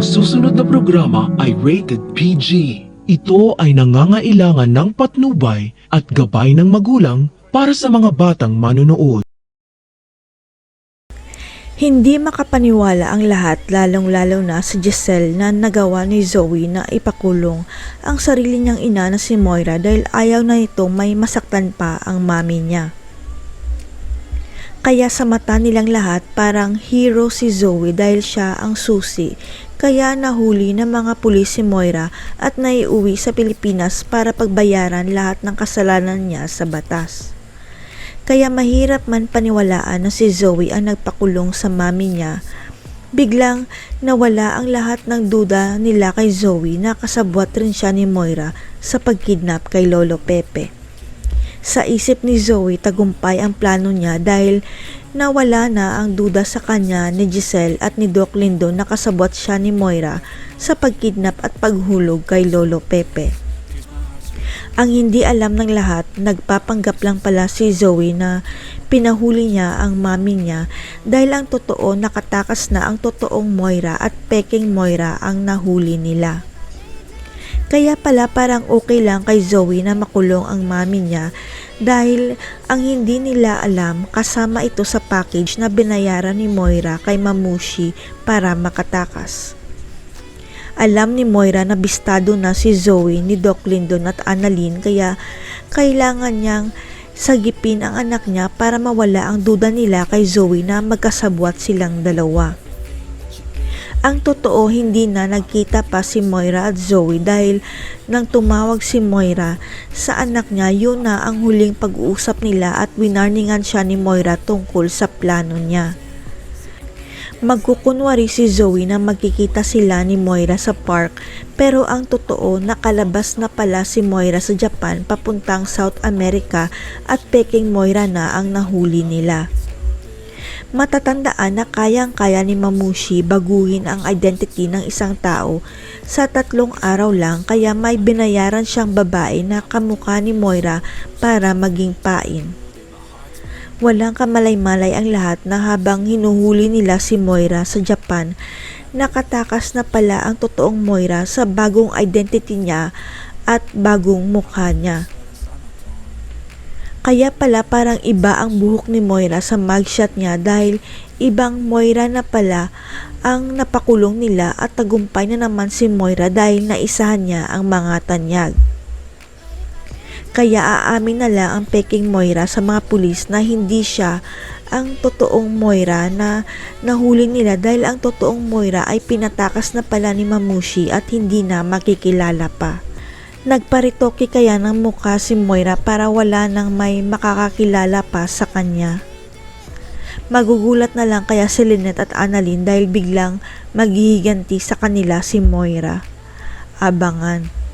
susunod na programa ay rated PG. Ito ay nangangailangan ng patnubay at gabay ng magulang para sa mga batang manonood. Hindi makapaniwala ang lahat, lalong-lalo na si Giselle na nagawa ni Zoe na ipakulong ang sarili niyang ina na si Moira dahil ayaw na ito may masaktan pa ang mami niya. Kaya sa mata nilang lahat parang hero si Zoe dahil siya ang susi. Kaya nahuli ng mga pulis si Moira at naiuwi sa Pilipinas para pagbayaran lahat ng kasalanan niya sa batas. Kaya mahirap man paniwalaan na si Zoe ang nagpakulong sa mami niya. Biglang nawala ang lahat ng duda nila kay Zoe na kasabwat rin siya ni Moira sa pagkidnap kay Lolo Pepe. Sa isip ni Zoe, tagumpay ang plano niya dahil nawala na ang duda sa kanya ni Giselle at ni Doc Lindo na kasabwat siya ni Moira sa pagkidnap at paghulog kay Lolo Pepe. Ang hindi alam ng lahat, nagpapanggap lang pala si Zoe na pinahuli niya ang mami niya dahil ang totoo nakatakas na ang totoong Moira at peking Moira ang nahuli nila. Kaya pala parang okay lang kay Zoe na makulong ang mami niya dahil ang hindi nila alam kasama ito sa package na binayaran ni Moira kay Mamushi para makatakas. Alam ni Moira na bistado na si Zoe ni Doc Lindon at Annalyn kaya kailangan niyang sagipin ang anak niya para mawala ang duda nila kay Zoe na magkasabwat silang dalawa. Ang totoo, hindi na nagkita pa si Moira at Zoe dahil nang tumawag si Moira sa anak niya, yun na ang huling pag-uusap nila at winarningan siya ni Moira tungkol sa plano niya. Magkukunwari si Zoe na magkikita sila ni Moira sa park pero ang totoo nakalabas na pala si Moira sa Japan papuntang South America at peking Moira na ang nahuli nila. Matatandaan na kayang-kaya ni Mamushi baguhin ang identity ng isang tao sa 3 araw lang kaya may binayaran siyang babae na kamukha ni Moira para maging pain. Walang kamalay-malay ang lahat na habang hinuhuli nila si Moira sa Japan, nakatakas na pala ang totoong Moira sa bagong identity niya at bagong mukha niya. Kaya pala parang iba ang buhok ni Moira sa mugshot niya dahil ibang Moira na pala ang napakulong nila at tagumpay na naman si Moira dahil naisahan niya ang mga tanyag. Kaya aamin na lang ang peking Moira sa mga pulis na hindi siya ang totoong Moira na nahuli nila dahil ang totoong Moira ay pinatakas na pala ni Mamushi at hindi na makikilala pa. Nagparitoke kaya ng mukha si Moira para wala nang may makakakilala pa sa kanya. Magugulat na lang kaya si Lynette at Annalyn dahil biglang maghihiganti sa kanila si Moira. Abangan.